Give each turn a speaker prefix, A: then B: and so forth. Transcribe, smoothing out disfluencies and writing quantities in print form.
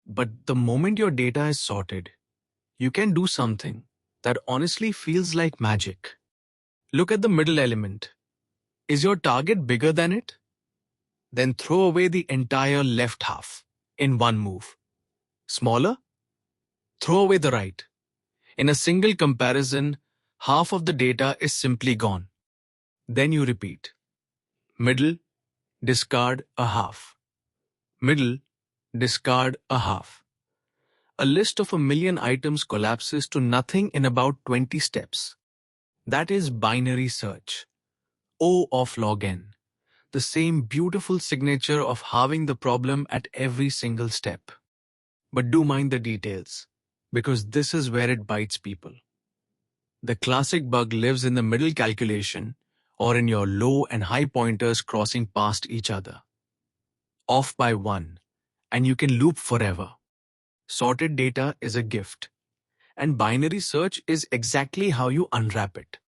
A: But the moment your data is sorted, you can do something that honestly feels like magic. Look at the middle element. Is your target bigger than it? Then throw away the entire left half in one move. Smaller? Throw away the right. In a single comparison, half of the data is simply gone. Then you repeat. Middle, discard a half. Middle, discard a half. A list of 1,000,000 items collapses to nothing in about 20 steps. That is binary search. O of log n. The same beautiful signature of halving the problem at every single step. But do mind the details, because this is where it bites people. The classic bug lives in the middle calculation or in your low and high pointers crossing past each other. Off by one, and you can loop forever. Sorted data is a gift, and binary search is exactly how you unwrap it.